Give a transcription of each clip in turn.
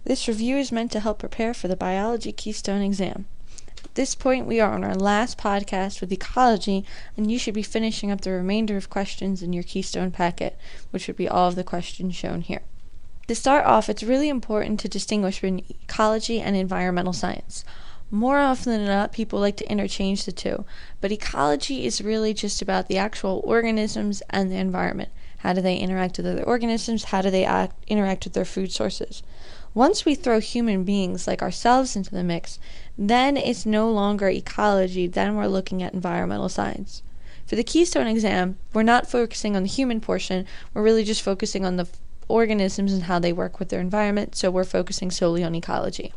This review is meant to help prepare for the Biology Keystone exam. At this point, we are on our last podcast with ecology, and you should be finishing up the remainder of questions in your Keystone packet, which would be all of the questions shown here. To start off, it's really important to distinguish between ecology and environmental science. More often than not, people like to interchange the two, but ecology is really just about the actual organisms and the environment. How do they interact with other organisms? How do they interact with their food sources? Once we throw human beings like ourselves into the mix, then it's no longer ecology, then we're looking at environmental science. For the Keystone exam, we're not focusing on the human portion, we're really just focusing on the organisms and how they work with their environment, so we're focusing solely on ecology.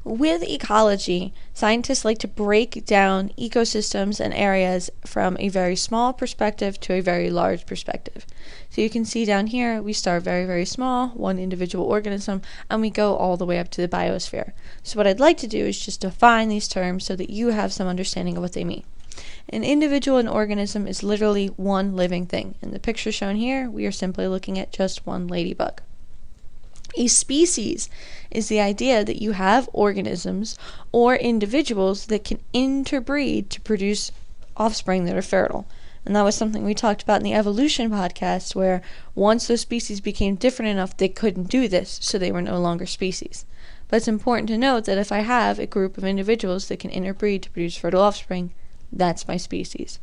With ecology, scientists like to break down ecosystems and areas from a very small perspective to a very large perspective. So you can see down here, we start very, very small, one individual organism, and we go all the way up to the biosphere. So what I'd like to do is just define these terms so that you have some understanding of what they mean. An individual organism is literally one living thing. In the picture shown here, we are simply looking at just one ladybug. A species is the idea that you have organisms or individuals that can interbreed to produce offspring that are fertile. And that was something we talked about in the evolution podcast, where once those species became different enough, they couldn't do this, so they were no longer species. But it's important to note that if I have a group of individuals that can interbreed to produce fertile offspring, that's my species.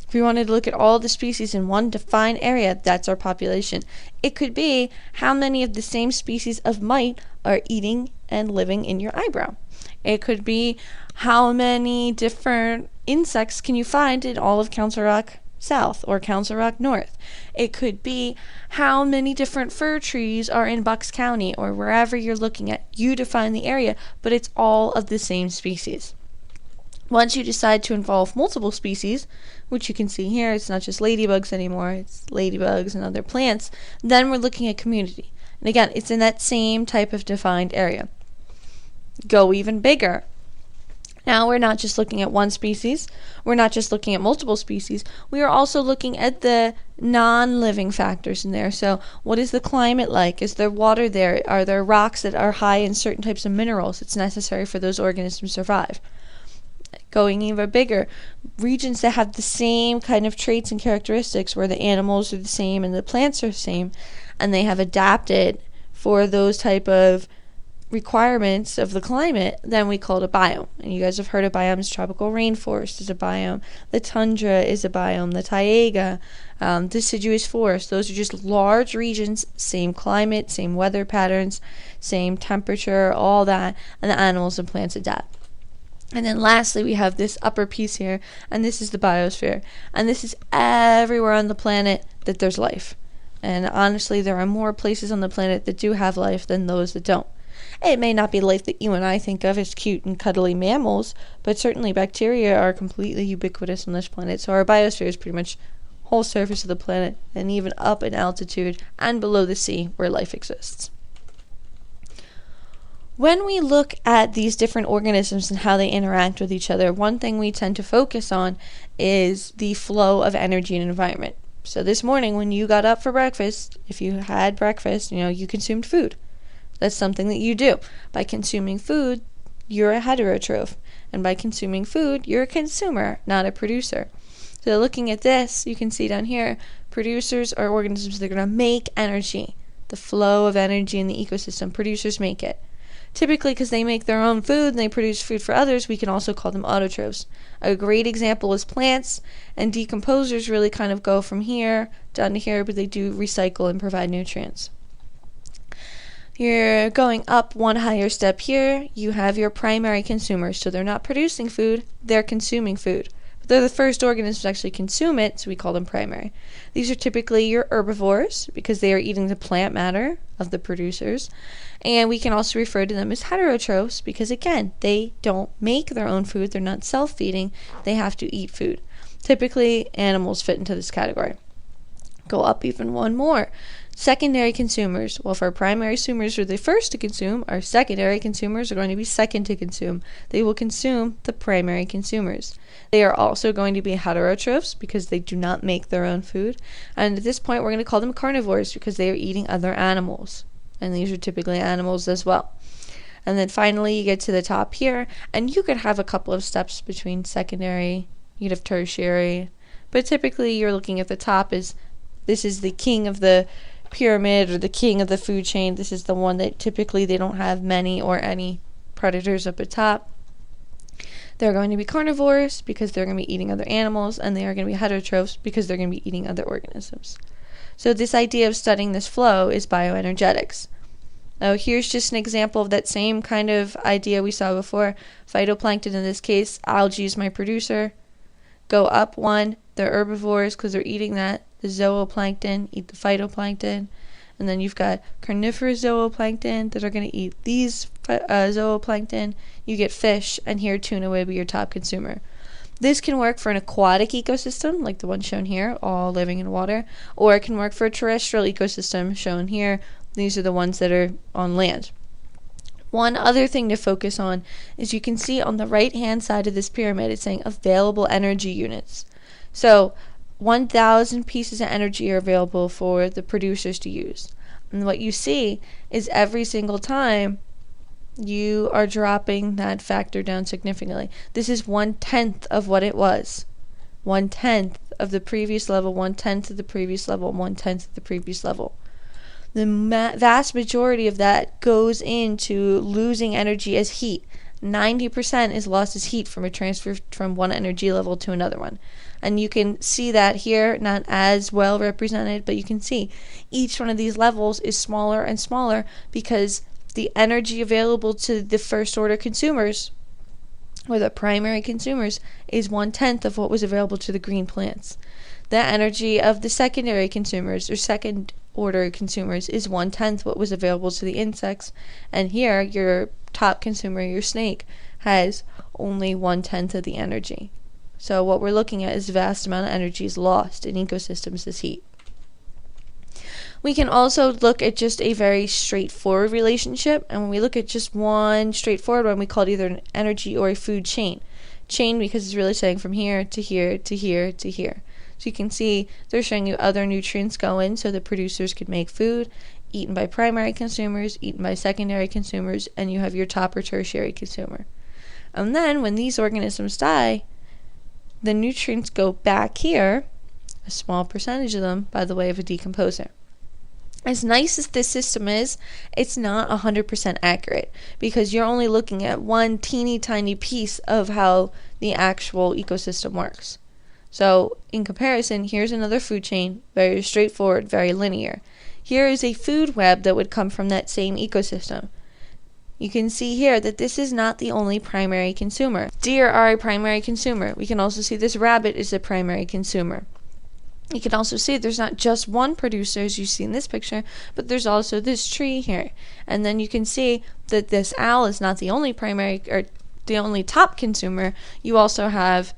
If we wanted to look at all the species in one defined area, that's our population. It could be how many of the same species of mite are eating and living in your eyebrow. It could be how many different insects can you find in all of Council Rock South or Council Rock North. It could be how many different fir trees are in Bucks County or wherever you're looking at. You define the area, but it's all of the same species. Once you decide to involve multiple species, which you can see here, it's not just ladybugs anymore, it's ladybugs and other plants, then we're looking at community. And again, it's in that same type of defined area. Go even bigger. Now we're not just looking at one species, we're not just looking at multiple species, we are also looking at the non-living factors in there. So what is the climate like? Is there water there? Are there rocks that are high in certain types of minerals that's necessary for those organisms to survive? Going even bigger, regions that have the same kind of traits and characteristics where the animals are the same and the plants are the same, and they have adapted for those type of requirements of the climate, then we call it a biome. And you guys have heard of biomes. Tropical rainforest is a biome, the tundra is a biome, the taiga, deciduous forest. Those are just large regions, same climate, same weather patterns, same temperature, all that, and the animals and plants adapt. And then lastly, we have this upper piece here, and this is the biosphere. And this is everywhere on the planet that there's life. And honestly, there are more places on the planet that do have life than those that don't. It may not be life that you and I think of as cute and cuddly mammals, but certainly bacteria are completely ubiquitous on this planet. So our biosphere is pretty much whole surface of the planet, and even up in altitude and below the sea where life exists. When we look at these different organisms and how they interact with each other, one thing we tend to focus on is the flow of energy in an environment. So this morning when you got up for breakfast, if you had breakfast, you consumed food. That's something that you do. By consuming food, you're a heterotroph. And by consuming food, you're a consumer, not a producer. So looking at this, you can see down here, producers are organisms that are going to make energy. The flow of energy in the ecosystem, producers make it. Typically, because they make their own food and they produce food for others, we can also call them autotrophs. A great example is plants, and decomposers really kind of go from here down to here, but they do recycle and provide nutrients. You're going up one higher step here, you have your primary consumers. So they're not producing food, they're consuming food. But they're the first organisms to actually consume it, so we call them primary. These are typically your herbivores, because they are eating the plant matter of the producers. And we can also refer to them as heterotrophs because, again, they don't make their own food. They're not self-feeding. They have to eat food. Typically, animals fit into this category. Go up even one more. Secondary consumers. Well, if our primary consumers are the first to consume, our secondary consumers are going to be second to consume. They will consume the primary consumers. They are also going to be heterotrophs because they do not make their own food. And at this point, we're going to call them carnivores because they are eating other animals. and these are typically animals as well. And then finally you get to the top here, and you could have a couple of steps between secondary, you could have tertiary, but typically you're looking at the top as this is the king of the pyramid or the king of the food chain. This is the one that typically they don't have many or any predators up at top. They're going to be carnivores because they're going to be eating other animals, and they are going to be heterotrophs because they're going to be eating other organisms. So this idea of studying this flow is bioenergetics. Now here's just an example of that same kind of idea we saw before. Phytoplankton, in this case, algae is my producer. Go up one, they're herbivores because they're eating that. The zooplankton eat the phytoplankton. And then you've got carnivorous zooplankton that are going to eat these zooplankton. You get fish, and here tuna would be your top consumer. This can work for an aquatic ecosystem, like the one shown here, all living in water, or it can work for a terrestrial ecosystem, shown here. These are the ones that are on land. One other thing to focus on is you can see on the right-hand side of this pyramid, it's saying available energy units. So 1,000 pieces of energy are available for the producers to use. And what you see is every single time you are dropping that factor down significantly. This is 1/10 of what it was. 1/10 of the previous level, 1/10 of the previous level, 1/10 of the previous level. The vast majority of that goes into losing energy as heat. 90% is lost as heat from a transfer from one energy level to another one. And you can see that here, not as well represented, but you can see each one of these levels is smaller and smaller because the energy available to the first order consumers, or the primary consumers, is 1/10 of what was available to the green plants. The energy of the secondary consumers, or second order consumers, is 1/10 what was available to the insects. And here, your top consumer, your snake, has only 1/10 of the energy. So what we're looking at is a vast amount of energy is lost in ecosystems as heat. We can also look at just a very straightforward relationship, and when we look at just one straightforward one, we call it either an energy or a food chain. Chain because it's really saying from here to here to here to here. So you can see they're showing you other nutrients go in so the producers could make food, eaten by primary consumers, eaten by secondary consumers, and you have your top or tertiary consumer. And then when these organisms die, the nutrients go back here, a small percentage of them, by the way of a decomposer. As nice as this system is, it's not 100% accurate because you're only looking at one teeny tiny piece of how the actual ecosystem works. So in comparison, here's another food chain, very straightforward, very linear. Here is a food web that would come from that same ecosystem. You can see here that this is not the only primary consumer. Deer are a primary consumer. We can also see this rabbit is a primary consumer. You can also see there's not just one producer as you see in this picture, but there's also this tree here. And then you can see that this owl is not the only primary or the only top consumer. You also have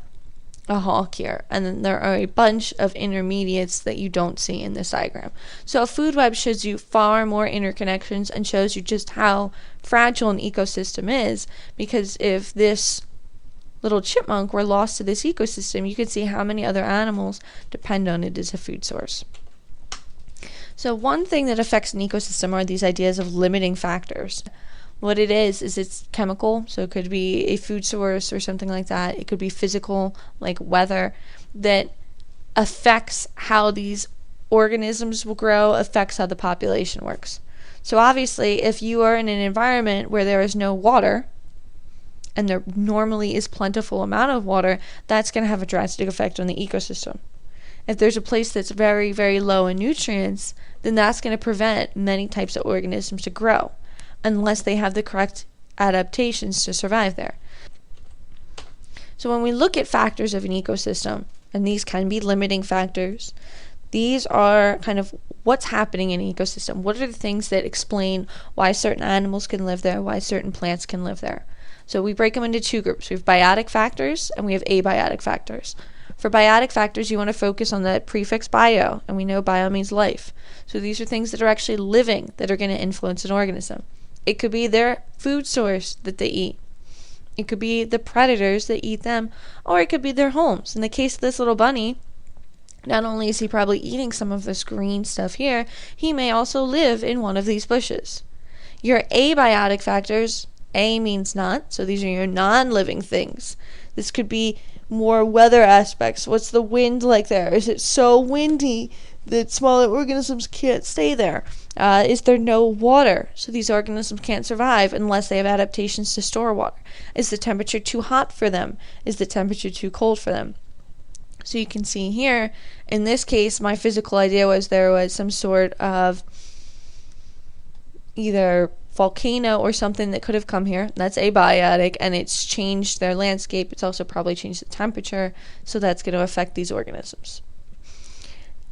a hawk here, and then there are a bunch of intermediates that you don't see in this diagram. So a food web shows you far more interconnections and shows you just how fragile an ecosystem is, because if this little chipmunk were lost to this ecosystem, you could see how many other animals depend on it as a food source. So one thing that affects an ecosystem are these ideas of limiting factors. What it is it's chemical, so it could be a food source or something like that. It could be physical, like weather, that affects how these organisms will grow, affects how the population works. So obviously, if you are in an environment where there is no water, and there normally is plentiful amount of water, that's going to have a drastic effect on the ecosystem. If there's a place that's very, very low in nutrients, then that's going to prevent many types of organisms to grow, unless they have the correct adaptations to survive there. So when we look at factors of an ecosystem, and these can be limiting factors, these are kind of what's happening in an ecosystem. What are the things that explain why certain animals can live there, why certain plants can live there? So we break them into two groups. We have biotic factors and we have abiotic factors. For biotic factors, you want to focus on the prefix bio, and we know bio means life. So these are things that are actually living that are going to influence an organism. It could be their food source that they eat. It could be the predators that eat them, or it could be their homes. In the case of this little bunny, Not only is he probably eating some of this green stuff here, he may also live in one of these bushes. Your abiotic factors, A means not, so these are your non-living things. This could be more weather aspects. What's the wind like there? Is it so windy that smaller organisms can't stay there? Is there no water, so these organisms can't survive unless they have adaptations to store water? Is the temperature too hot for them? Is the temperature too cold for them? So you can see here, in this case, my physical idea was there was some sort of either volcano or something that could have come here. That's abiotic, and it's changed their landscape. It's also probably changed the temperature, so that's going to affect these organisms.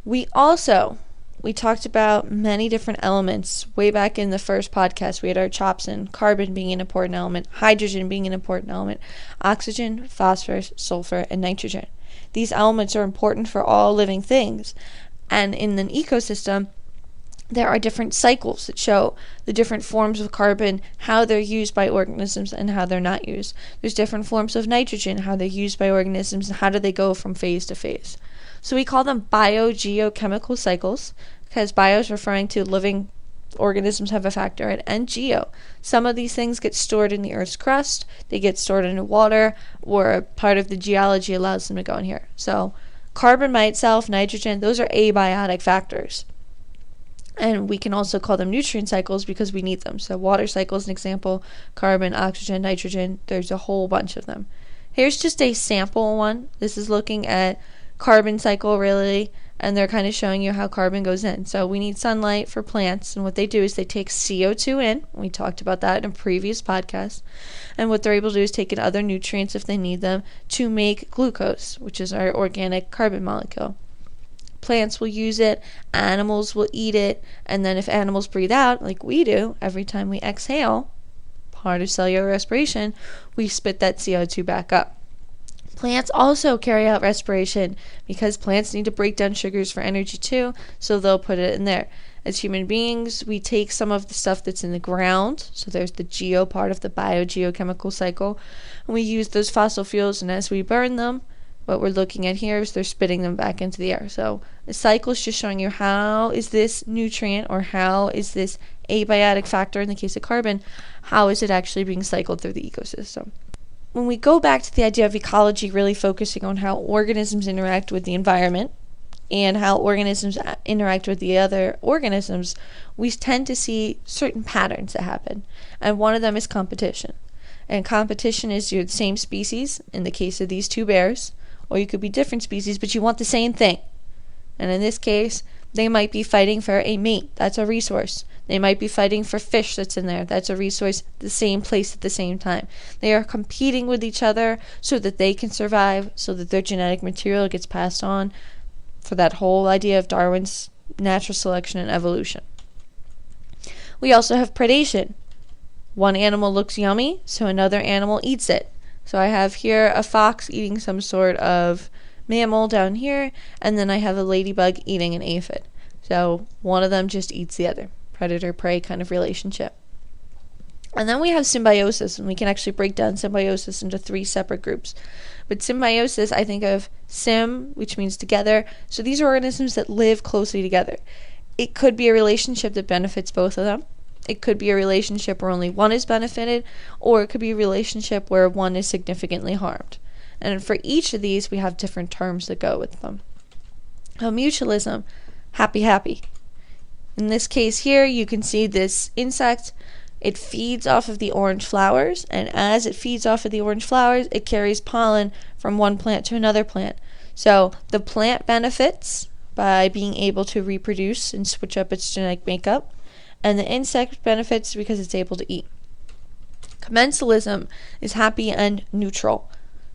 We talked about many different elements. Way back in the first podcast, we had our chops in carbon being an important element, hydrogen being an important element, oxygen, phosphorus, sulfur, and nitrogen. These elements are important for all living things. And in an ecosystem, there are different cycles that show the different forms of carbon, how they're used by organisms and how they're not used. There's different forms of nitrogen, how they're used by organisms, and how do they go from phase to phase. So we call them biogeochemical cycles, because bio is referring to living organisms have a factor in, and geo. Some of these things get stored in the Earth's crust, they get stored in water, or part of the geology allows them to go in here. So carbon by itself, nitrogen, those are abiotic factors. And we can also call them nutrient cycles because we need them. So water cycle is an example, carbon, oxygen, nitrogen, there's a whole bunch of them. Here's just a sample one. This is looking at carbon cycle really, and they're kind of showing you how carbon goes in. So we need sunlight for plants, and what they do is they take CO2 in. We talked about that in a previous podcast. And what they're able to do is take in other nutrients if they need them to make glucose, which is our organic carbon molecule. Plants will use it, animals will eat it, and then if animals breathe out, like we do, every time we exhale, part of cellular respiration, we spit that CO2 back up. Plants also carry out respiration because plants need to break down sugars for energy too, so they'll put it in there. As human beings, we take some of the stuff that's in the ground, so there's the geo part of the biogeochemical cycle, and we use those fossil fuels, and as we burn them, what we're looking at here is they're spitting them back into the air. So the cycle is just showing you how is this nutrient or how is this abiotic factor in the case of carbon, how is it actually being cycled through the ecosystem. When we go back to the idea of ecology really focusing on how organisms interact with the environment and how organisms interact with the other organisms, we tend to see certain patterns that happen. And one of them is competition. And competition is you're the same species, in the case of these two bears, or you could be different species, but you want the same thing. And in this case, they might be fighting for a mate. That's a resource. They might be fighting for fish that's in there. That's a resource, the same place at the same time. They are competing with each other so that they can survive, so that their genetic material gets passed on, for that whole idea of Darwin's natural selection and evolution. We also have predation. One animal looks yummy, so another animal eats it. So I have here a fox eating some sort of mammal down here, and then I have a ladybug eating an aphid. So one of them just eats the other. Predator-prey kind of relationship. And then we have symbiosis, and we can actually break down symbiosis into 3 separate groups. But symbiosis, I think of sym, which means together. So these are organisms that live closely together. It could be a relationship that benefits both of them. It could be a relationship where only one is benefited, or it could be a relationship where one is significantly harmed. And for each of these, we have different terms that go with them. Mutualism, happy. In this case here, you can see this insect. It feeds off of the orange flowers, and as it feeds off of the orange flowers, it carries pollen from one plant to another plant. So the plant benefits by being able to reproduce and switch up its genetic makeup, and the insect benefits because it's able to eat. Commensalism is happy and neutral.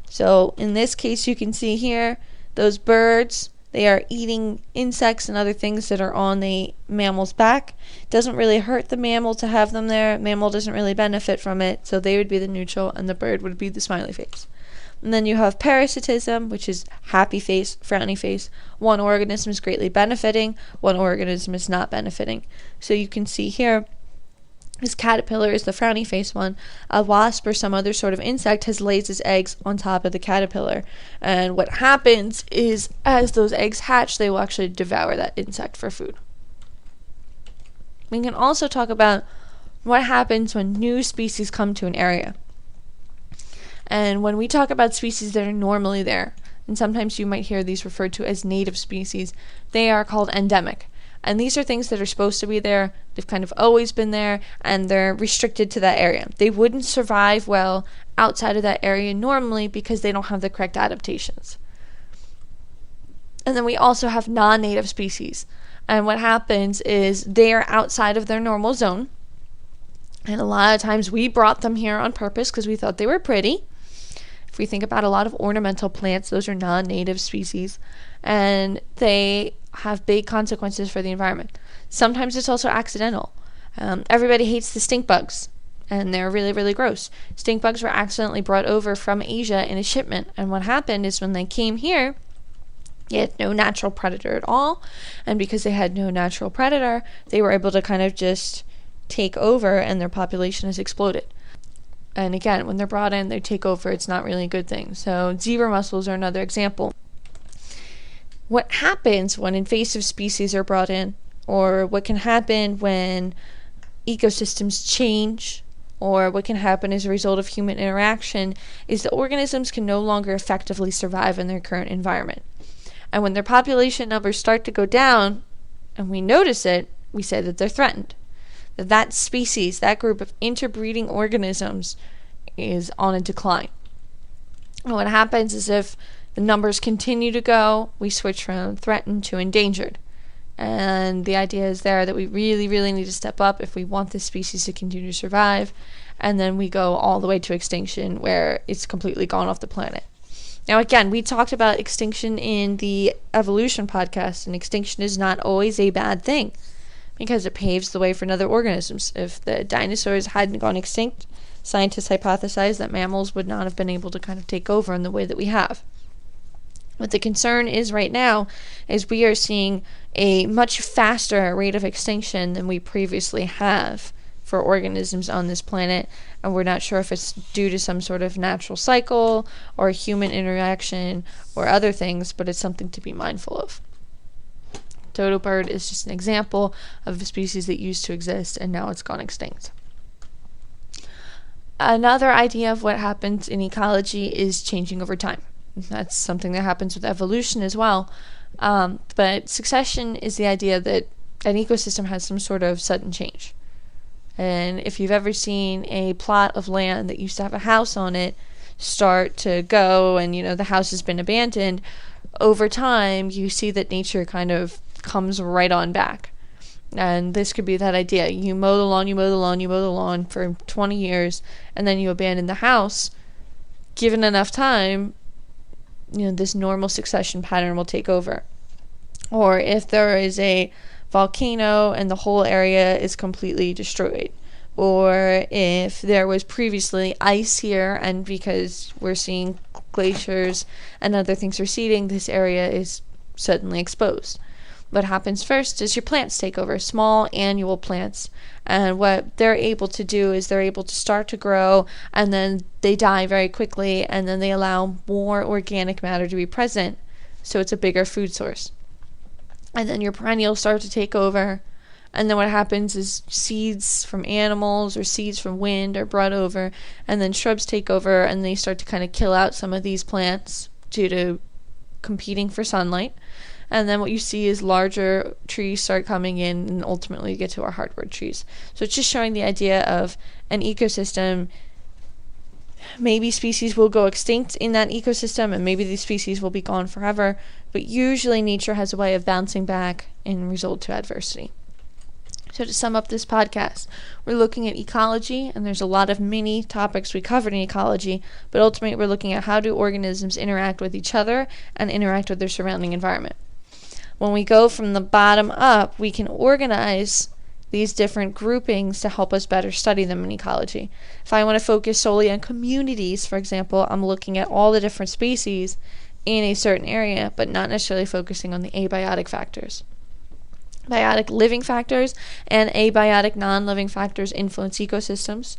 So in this case, you can see here, those birds, they are eating insects and other things that are on the mammal's back. It doesn't really hurt the mammal to have them there. Mammal doesn't really benefit from it, so they would be the neutral, and the bird would be the smiley face. And then you have parasitism, which is happy face, frowny face. One organism is greatly benefiting, one organism is not benefiting. So you can see here, This caterpillar is the frowny face one. A wasp or some other sort of insect has laid its eggs on top of the caterpillar. And what happens is, as those eggs hatch, they will actually devour that insect for food. We can also talk about what happens when new species come to an area. And when we talk about species that are normally there, and sometimes you might hear these referred to as native species, they are called endemic. And these are things that are supposed to be there, they've kind of always been there, and they're restricted to that area. They wouldn't survive well outside of that area normally because they don't have the correct adaptations. And then we also have non-native species. And what happens is they are outside of their normal zone. And a lot of times we brought them here on purpose because we thought they were pretty. If we think about a lot of ornamental plants, those are non-native species. And they have big consequences for the environment. Sometimes it's also accidental. Everybody hates the stink bugs, and they're really, really gross. Stink bugs were accidentally brought over from Asia in a shipment, and what happened is when they came here, they had no natural predator at all, and because they had no natural predator, they were able to kind of just take over, and their population has exploded. And again, when they're brought in, they take over. It's not really a good thing. So zebra mussels are another example. What happens when invasive species are brought in, or what can happen when ecosystems change, or what can happen as a result of human interaction, is that organisms can no longer effectively survive in their current environment. And when their population numbers start to go down, and we notice it, we say that they're threatened. That species, that group of interbreeding organisms, is on a decline. And what happens is if the numbers continue to go, we switch from threatened to endangered. And the idea is there that we really, really need to step up if we want this species to continue to survive. And then we go all the way to extinction where it's completely gone off the planet. Now, again, we talked about extinction in the evolution podcast, and extinction is not always a bad thing because it paves the way for other organisms. If the dinosaurs hadn't gone extinct, scientists hypothesize that mammals would not have been able to kind of take over in the way that we have. What the concern is right now is we are seeing a much faster rate of extinction than we previously have for organisms on this planet, and we're not sure if it's due to some sort of natural cycle or human interaction or other things, but it's something to be mindful of. Dodo bird is just an example of a species that used to exist and now it's gone extinct. Another idea of what happens in ecology is changing over time. That's something that happens with evolution as well. But succession is the idea that an ecosystem has some sort of sudden change. And if you've ever seen a plot of land that used to have a house on it start to go and, the house has been abandoned, over time you see that nature kind of comes right on back. And this could be that idea. You mow the lawn for 20 years, and then you abandon the house. Given enough time, this normal succession pattern will take over. Or if there is a volcano and the whole area is completely destroyed. Or if there was previously ice here, and because we're seeing glaciers and other things receding, this area is suddenly exposed. What happens first is your plants take over, small annual plants. And what they're able to do is they're able to start to grow, and then they die very quickly, and then they allow more organic matter to be present, so it's a bigger food source. And then your perennials start to take over, and then what happens is seeds from animals or seeds from wind are brought over, and then shrubs take over, and they start to kind of kill out some of these plants due to competing for sunlight. And then what you see is larger trees start coming in, and ultimately you get to our hardwood trees. So it's just showing the idea of an ecosystem. Maybe species will go extinct in that ecosystem, and maybe these species will be gone forever, but usually nature has a way of bouncing back in result to adversity. So to sum up this podcast, we're looking at ecology, and there's a lot of mini topics we covered in ecology, but ultimately we're looking at how do organisms interact with each other and interact with their surrounding environment. When we go from the bottom up, we can organize these different groupings to help us better study them in ecology. If I want to focus solely on communities, for example, I'm looking at all the different species in a certain area, but not necessarily focusing on the abiotic factors. Biotic living factors and abiotic non-living factors influence ecosystems.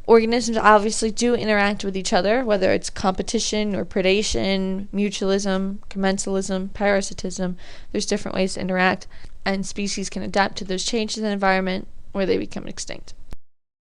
Organisms obviously do interact with each other, whether it's competition or predation, mutualism, commensalism, parasitism. There's different ways to interact, and species can adapt to those changes in the environment where they become extinct.